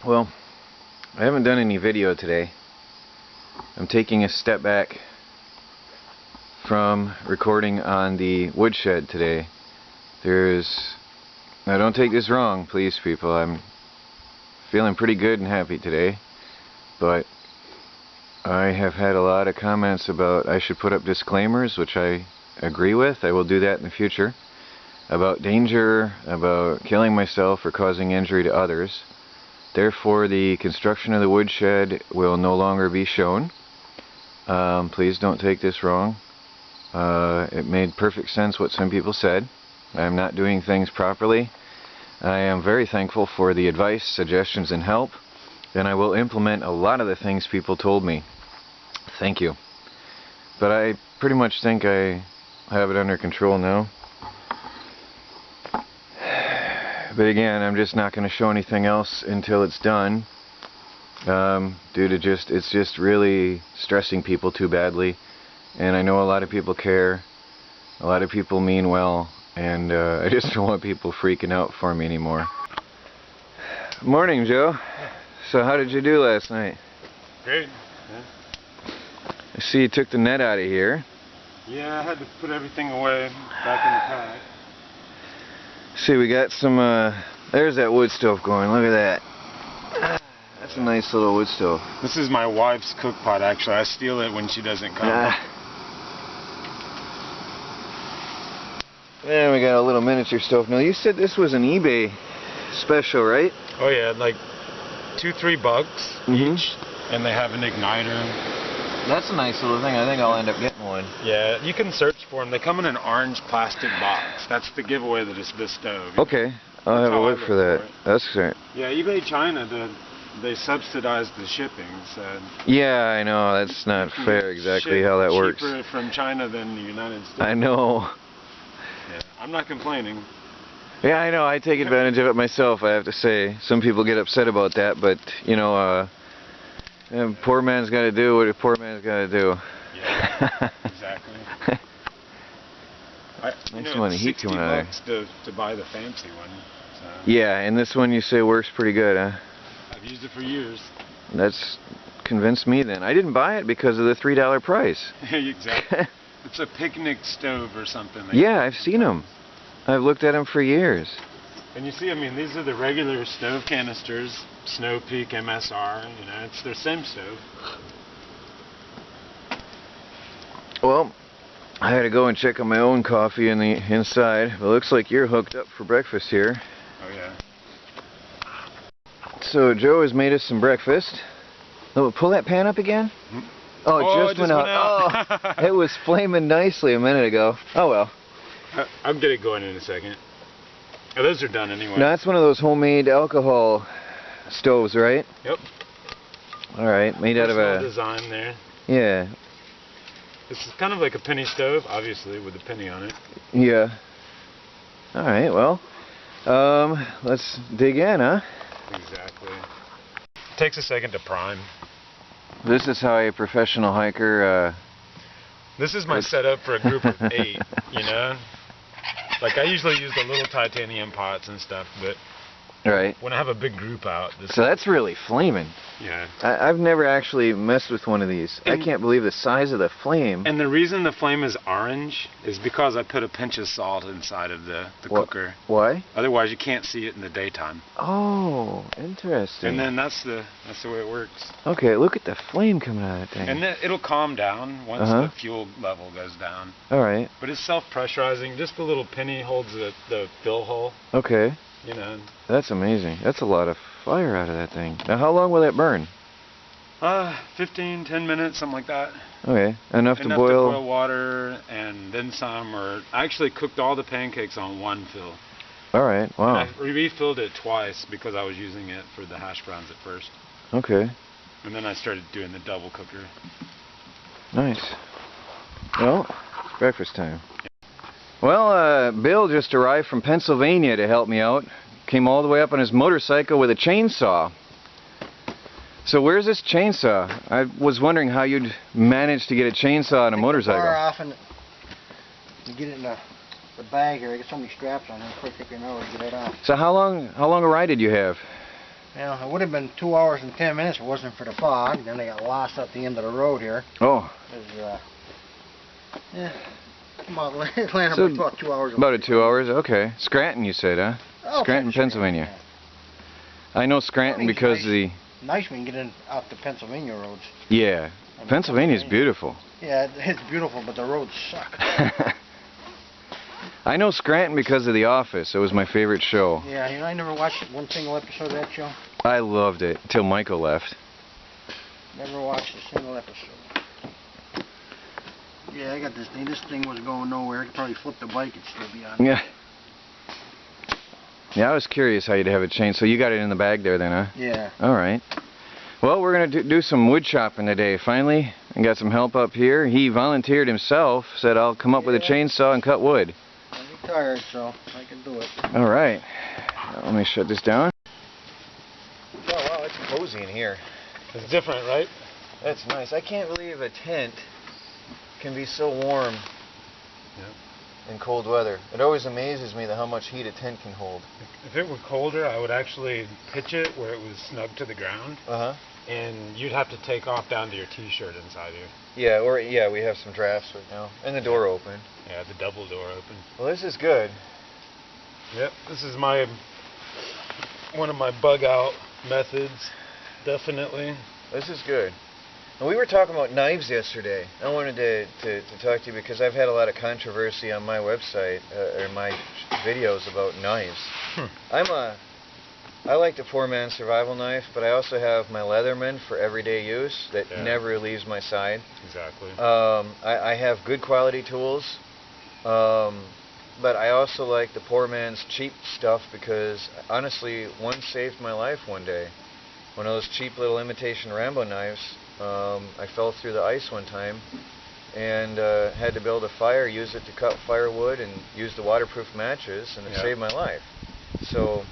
Well, I haven't done any video today. I'm taking a step back from recording on the woodshed today. Now don't take this wrong, please, people. I'm feeling pretty good and happy today, but I have had a lot of comments about I should put up disclaimers, which I agree with. I will do that in the future, about danger, about killing myself or causing injury to others. Therefore, the construction of the woodshed will no longer be shown. Please don't take this wrong. It made perfect sense what some people said. I'm not doing things properly. I am very thankful for the advice, suggestions, and help, and I will implement a lot of the things people told me. Thank you. But I pretty much think I have it under control now. But again, I'm just not going to show anything else until it's done, due to it's just really stressing people too badly, and I know a lot of people care, a lot of people mean well, and I just don't want people freaking out for me anymore. Morning, Joe. So how did you do last night? Great. Yeah. I see you took the net out of here. Yeah, I had to put everything away back in the pack. See, we got some, there's that wood stove going, look at that. That's a nice little wood stove. This is my wife's cook pot, actually. I steal it when she doesn't come. And we got a little miniature stove. Now, you said this was an eBay special, right? Oh yeah, like $2-3 each, and they have an igniter. That's a nice little thing. I think I'll end up getting one. Yeah, you can search for them. They come in an orange plastic box. That's the giveaway that it's this stove. Okay, I'll have a look for that. That's great. Yeah, eBay China, they subsidize the shipping. So yeah, I know. That's not fair exactly how that works. Cheaper from China than the United States. I know. Yeah, I'm not complaining. Yeah, I know. I take advantage of it myself, I have to say. Some people get upset about that, but, you know, poor man's got to do what a poor man's got to do. Yeah, exactly. Nice one, heat coming out there. To buy the fancy one. So. Yeah, and this one you say works pretty good, huh? I've used it for years. That's convinced me then. I didn't buy it because of the $3 price. Exactly. It's a picnic stove or something. Yeah, I've seen them. I've looked at them for years. And you see, I mean, these are the regular stove canisters, Snow Peak MSR, you know, it's their same stove. Well, I had to go and check on my own coffee in the inside. It looks like you're hooked up for breakfast here. Oh, yeah. So Joe has made us some breakfast. Oh, pull that pan up again? Hmm? Oh, it just went out. Oh, it was flaming nicely a minute ago. Oh, well. I'll get it going in a second. Oh, those are done anyway. No, that's one of those homemade alcohol stoves, right? Yep. All right, made out of a design there. Yeah. This is kind of like a penny stove, obviously, with a penny on it. Yeah. All right, well, let's dig in, huh? Exactly. It takes a second to prime. This is how a professional hiker. This is my setup for a group of 8. You know. Like, I usually use the little titanium pots and stuff, but right. When I have a big group out... So that's really flaming. Yeah. I've never actually messed with one of these. I can't believe the size of the flame. And the reason the flame is orange is because I put a pinch of salt inside of the cooker. Why? Otherwise, you can't see it in the daytime. Oh, interesting. And then that's the way it works. Okay, look at the flame coming out of that thing. And then it'll calm down once the fuel level goes down. All right. But it's self-pressurizing. Just the little penny holds the fill hole. Okay. You know. That's amazing. That's a lot of fire out of that thing. Now, how long will that burn? 10 minutes, something like that. Okay. Enough to boil? Enough to boil water and then some. Or I actually cooked all the pancakes on one fill. All right. Wow. And I refilled it twice because I was using it for the hash browns at first. Okay. And then I started doing the double cooker. Nice. Well, it's breakfast time. Well, Bill just arrived from Pennsylvania to help me out. Came all the way up on his motorcycle with a chainsaw. So where's this chainsaw? I was wondering how you'd manage to get a chainsaw on a motorcycle. Bar off and you get it in the bag here. I got so many straps on it. Quick, take your nose, get it off. So how long a ride did you have? Well, it would have been 2 hours and 10 minutes if it wasn't for the fog. Then I got lost at the end of the road here. Oh. It was, yeah, landed So about 2 hours. About 2 hours, okay. Scranton, you said, huh? Oh, Scranton, Pennsylvania. Yeah. I know Scranton It's because nice. of the... Nice when you get in out the Pennsylvania roads. Yeah. Pennsylvania's beautiful. Yeah, it's beautiful, but the roads suck. I know Scranton because of The Office. It was my favorite show. Yeah, you know, I never watched one single episode of that show. I loved it till Michael left. Never watched a single episode. Yeah, I got this thing. This thing was going nowhere. I could probably flip the bike and still be on. Yeah. Yeah, I was curious how you'd have it changed. So you got it in the bag there then, huh? Yeah. All right. Well, we're going to do some wood chopping today, finally. I got some help up here. He volunteered himself, said I'll come up with a chainsaw and cut wood. I'm retired, so I can do it. All right. Now, let me shut this down. Oh, wow, it's cozy in here. It's different, right? That's nice. I can't believe a tent can be so warm in cold weather. It always amazes me how much heat a tent can hold. If it were colder, I would actually pitch it where it was snug to the ground. Uh-huh. And you'd have to take off down to your t-shirt inside here. Yeah, we have some drafts right now. And the door open. Yeah, the double door open. Well, this is good. Yep, this is one of my bug out methods, definitely. This is good. And we were talking about knives yesterday. I wanted to talk to you because I've had a lot of controversy on my website, or my videos about knives. I like the 4-man survival knife, but I also have my Leatherman for everyday use that never leaves my side. Exactly. I have good quality tools, but I also like the poor man's cheap stuff because, honestly, one saved my life one day. One of those cheap little imitation Rambo knives. I fell through the ice one time and had to build a fire, use it to cut firewood, and use the waterproof matches, and it saved my life. So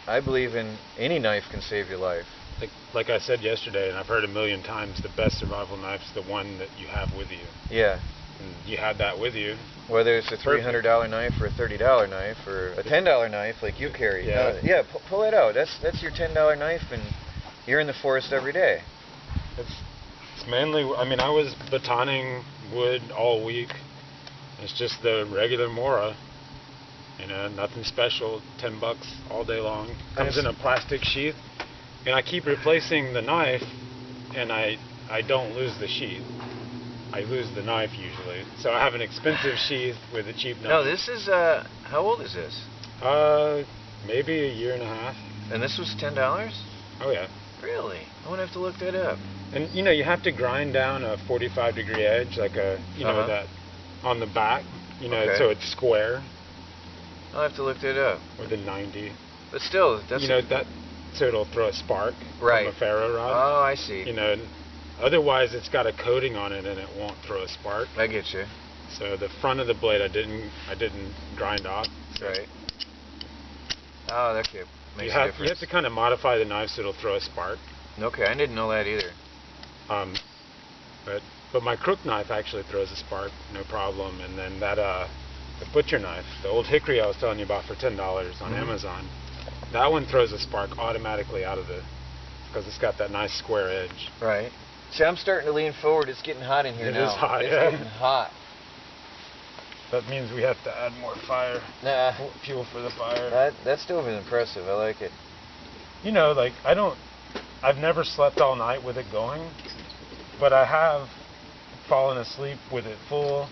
I believe in any knife can save your life. Like I said yesterday, and I've heard a million times, the best survival knife's the one that you have with you. Yeah. And you had that with you. Whether it's a $300 knife or a $30 knife or a $10 knife like you carry. Yeah. Pull it out. That's your $10 knife, and you're in the forest every day. It's mainly, I mean, I was batoning wood all week. It's just the regular Mora. You know, nothing special, $10 all day long. Comes in a plastic sheath, and I keep replacing the knife, and I don't lose the sheath. I lose the knife usually. So I have an expensive sheath with a cheap knife. No, this is, how old is this? Maybe a year and a half. And this was $10? Oh yeah. Really? I'm gonna have to look that up. And you know, you have to grind down a 45-degree edge, like know, that on the back, you know, so it's square. I'll have to look that up. With a 90. But still, that's... You know, so it'll throw a spark from a ferro rod. Oh, I see. You know, otherwise it's got a coating on it and it won't throw a spark. I get you. So the front of the blade I didn't grind off. So right. Oh, that makes a difference. You have to kind of modify the knife so it'll throw a spark. Okay, I didn't know that either. But my crook knife actually throws a spark, no problem. And then the butcher knife, the old hickory I was telling you about for $10 on Amazon, that one throws a spark automatically out of because it's got that nice square edge. Right. See, I'm starting to lean forward. It's getting hot in here now. It is hot, It's getting hot. That means we have to add more fire. Nah. Fuel for the fire. That stove is impressive. I like it. You know, like, I've never slept all night with it going, but I have fallen asleep with it full,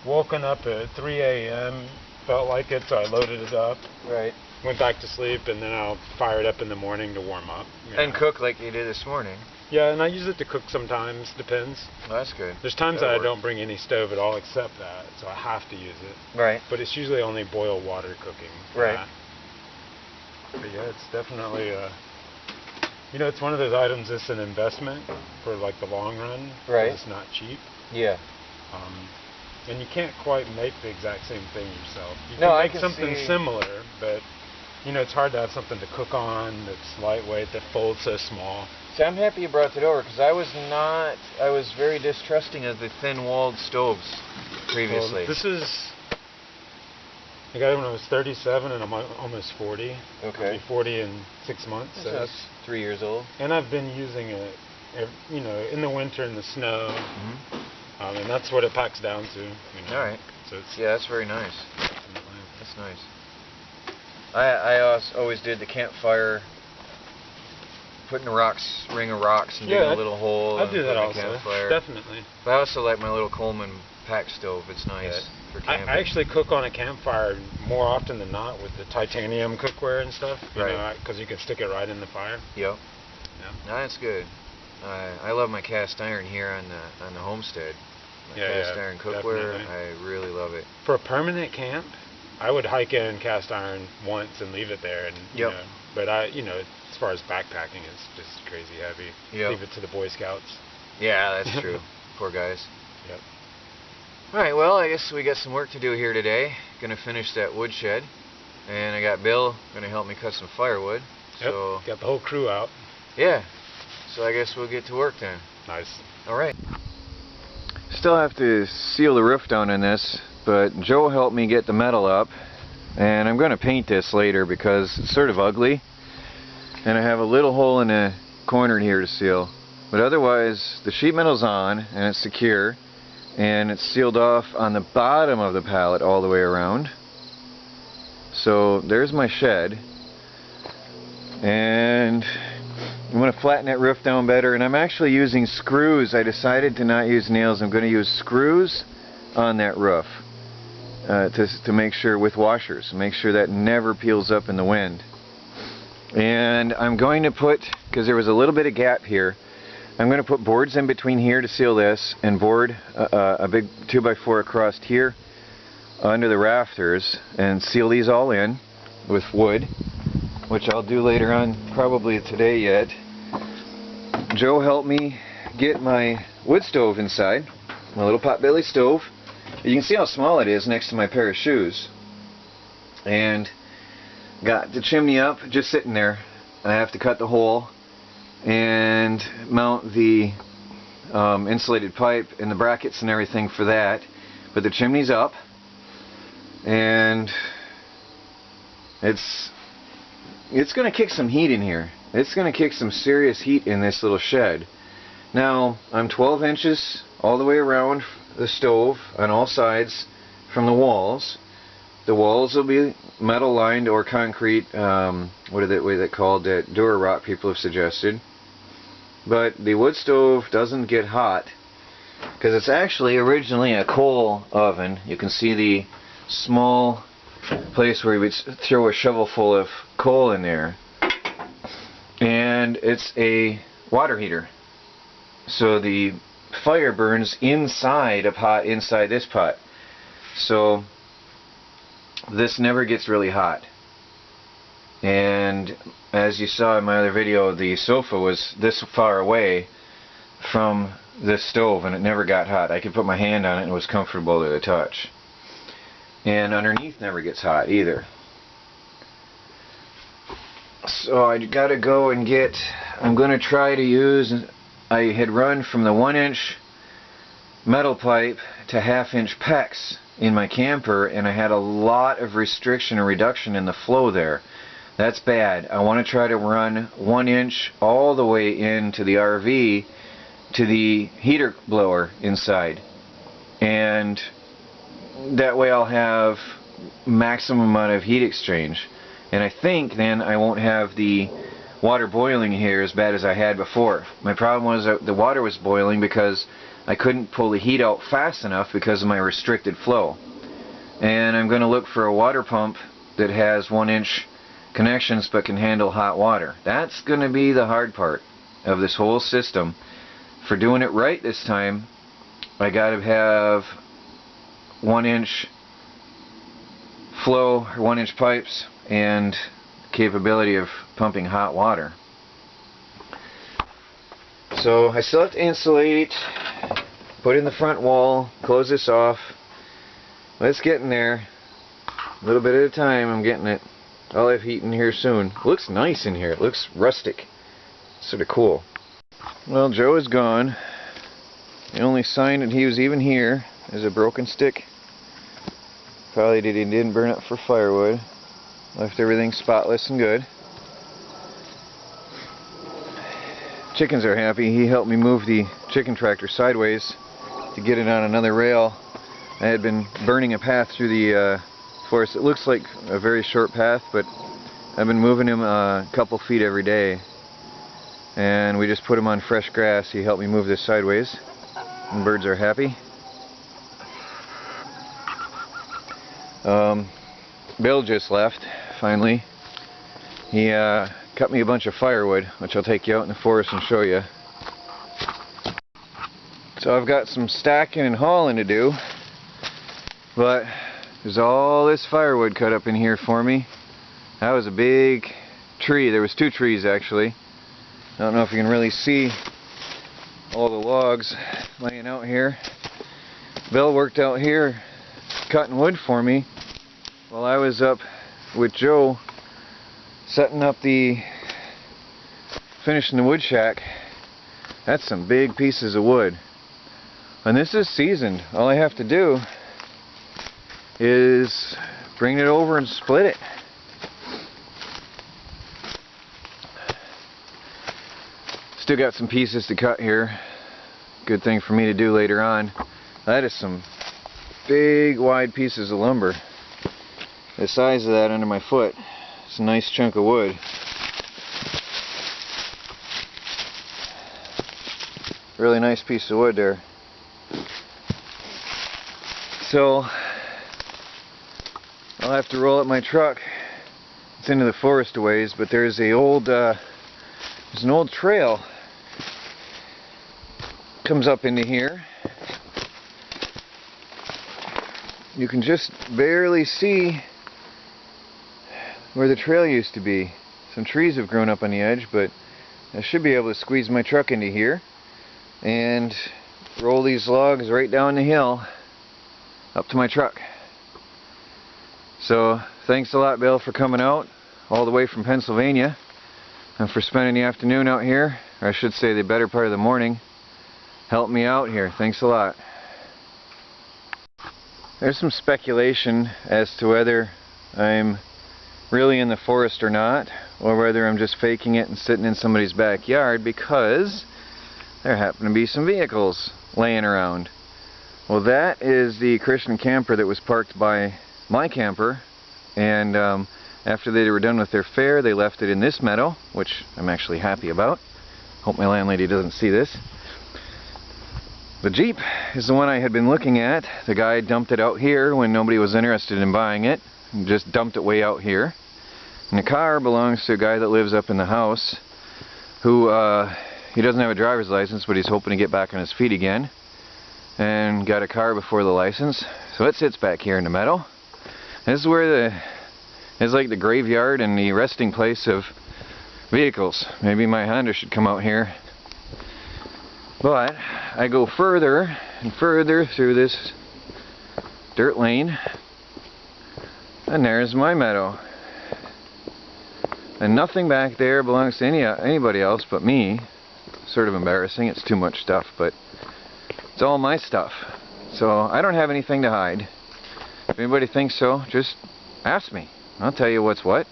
woken up at 3 a.m., felt like it, so I loaded it up. Right. Went back to sleep, and then I'll fire it up in the morning to warm up. And cook like you did this morning. Yeah, and I use it to cook sometimes, depends. Well, that's good. There's times that I don't bring any stove at all except that, so I have to use it. Right. But it's usually only boil water cooking. Right. But yeah, it's definitely, you know, it's one of those items that's an investment for like the long run. Right. It's not cheap. Yeah. And you can't quite make the exact same thing yourself. You can make something similar, but you know, it's hard to have something to cook on that's lightweight, that folds so small. See, I'm happy you brought that over because I was very distrusting of the thin-walled stoves previously. Well, I got it when I was 37, and I'm almost 40. Okay. I'll be 40 in 6 months. So that's 3 years old. And I've been using it, you know, in the winter in the snow, and that's what it packs down to. You know? All right. So it's that's very nice. That's nice. I always did the campfire, putting a ring of rocks and digging a little hole. I do that also. Campfire. Definitely. But I also like my little Coleman pack stove. It's nice for camping. I actually cook on a campfire more often than not with the titanium cookware and stuff. Because you can stick it right in the fire. Yep. Yeah. No, that's good. I love my cast iron here on the Homestead. My cast iron cookware. Definitely. I really love it. For a permanent camp, I would hike in cast iron once and leave it there. And you know, but as far as backpacking, it's just crazy heavy. Yep. Leave it to the Boy Scouts. Yeah, that's true. Poor guys. Yep. Alright, well, I guess we got some work to do here today. Gonna finish that woodshed. And I got Bill gonna help me cut some firewood. Yep. So got the whole crew out. Yeah. So I guess we'll get to work then. Nice. Alright. Still have to seal the roof down in this, but Joe helped me get the metal up. And I'm gonna paint this later because it's sort of ugly. And I have a little hole in the corner here to seal. But otherwise, the sheet metal's on and it's secure. And it's sealed off on the bottom of the pallet all the way around. So there's my shed. And I'm going to flatten that roof down better. And I'm actually using screws. I decided to not use nails. I'm going to use screws on that roof to make sure, with washers, make sure that never peels up in the wind. And I'm going to put, because there was a little bit of gap here, I'm going to put boards in between here to seal this, and board a big 2x4 across here under the rafters, and seal these all in with wood, which I'll do later on, probably today yet. Joe helped me get my wood stove inside, my little potbelly stove. You can see how small it is next to my pair of shoes. And got the chimney up, just sitting there. I have to cut the hole and mount the insulated pipe and the brackets and everything for that. But the chimney's up, and it's going to kick some heat in here. It's going to kick some serious heat in this little shed. Now, I'm 12 inches all the way around the stove on all sides from the walls. The walls will be metal lined or concrete, what are they called, that Dura-Rock people have suggested. But the wood stove doesn't get hot because it's actually originally a coal oven. You can see the small place where you would throw a shovel full of coal in there. And it's a water heater. So the fire burns inside a pot inside this pot. So this never gets really hot. And as you saw in my other video, the sofa was this far away from this stove and it never got hot. I could put my hand on it and it was comfortable to the touch. And underneath never gets hot either. So I gotta go and get, I'm gonna try to use, I had run from the 1-inch metal pipe to 1/2-inch PEX in my camper, and I had a lot of restriction and reduction in the flow there. That's bad. I want to try to run 1-inch all the way into the RV to the heater blower inside, and that way I'll have maximum amount of heat exchange. And I think then I won't have the water boiling here as bad as I had before. My problem was that the water was boiling because I couldn't pull the heat out fast enough because of my restricted flow. And I'm going to look for a water pump that has 1-inch connections but can handle hot water. That's going to be the hard part of this whole system. For doing it right this time, I got to have 1-inch flow, 1-inch pipes, and capability of pumping hot water. So I still have to insulate, put in the front wall, close this off. Let's get in there. A little bit at a time, I'm getting it. I'll have heat in here soon. It looks nice in here. It looks rustic. Sort of cool. Well, Joe is gone. The only sign that he was even here is a broken stick Probably didn't burn up for firewood. Left everything spotless and good. Chickens are happy. He helped me move the chicken tractor sideways to get it on another rail. I had been burning a path through the forest. It looks like a very short path, but I've been moving him a couple feet every day. And we just put him on fresh grass. He helped me move this sideways. And birds are happy. Bill just left, finally. He cut me a bunch of firewood, which I'll take you out in the forest and show you. So I've got some stacking and hauling to do, but there's all this firewood cut up in here for me. That was a big tree. There was 2 trees actually. I don't know if you can really see all the logs laying out here. Bill worked out here cutting wood for me while I was up with Joe setting up finishing the wood shack. That's some big pieces of wood. And this is seasoned. All I have to do is bring it over and split it. Still got some pieces to cut here. Good thing for me to do later on. That is some big wide pieces of lumber. The size of that under my foot. It's a nice chunk of wood. Really nice piece of wood there. So I'll have to roll up my truck. It's into the forest a ways, but there's an old trail comes up into here. You can just barely see where the trail used to be. Some trees have grown up on the edge, but I should be able to squeeze my truck into here and roll these logs right down the hill up to my truck. So thanks a lot, Bill, for coming out all the way from Pennsylvania and for spending the afternoon out here, or I should say the better part of the morning, helping me out here. Thanks a lot. There's some speculation as to whether I'm really in the forest or not, or whether I'm just faking it and sitting in somebody's backyard, because there happen to be some vehicles laying around. Well, that is the Christian camper that was parked by my camper, and after they were done with their fare, they left it in this meadow, which I'm actually happy about. Hope my landlady doesn't see this. The Jeep is the one I had been looking at. The guy dumped it out here when nobody was interested in buying it, and just dumped it way out here. And the car belongs to a guy that lives up in the house, who he doesn't have a driver's license, but he's hoping to get back on his feet again, and got a car before the license. So it sits back here in the meadow. This is where it's like the graveyard and the resting place of vehicles. Maybe my Honda should come out here. But I go further and further through this dirt lane, and there's my meadow. And nothing back there belongs to anybody else but me. Sort of embarrassing, it's too much stuff, but it's all my stuff. So I don't have anything to hide. If anybody thinks so, just ask me. I'll tell you what's what.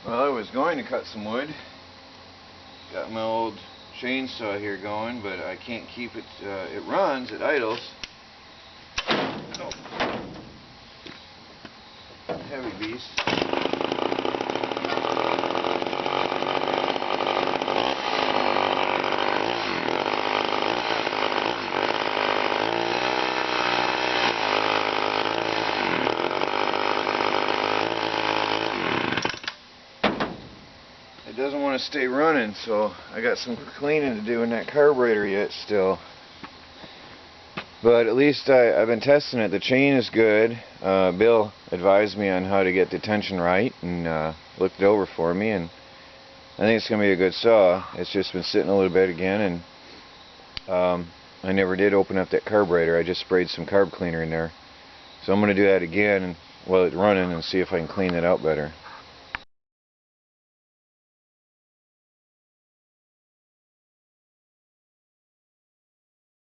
Well, I was going to cut some wood. Got my old chainsaw here going, but I can't keep it. It runs, it idles. Oh. Heavy beast. It doesn't want to stay running, so I got some cleaning to do in that carburetor yet still. But at least I've been testing it. The chain is good. Bill advised me on how to get the tension right and looked it over for me, and I think it's going to be a good saw. It's just been sitting a little bit again, and I never did open up that carburetor. I just sprayed some carb cleaner in there. So I'm going to do that again while it's running and see if I can clean it out better.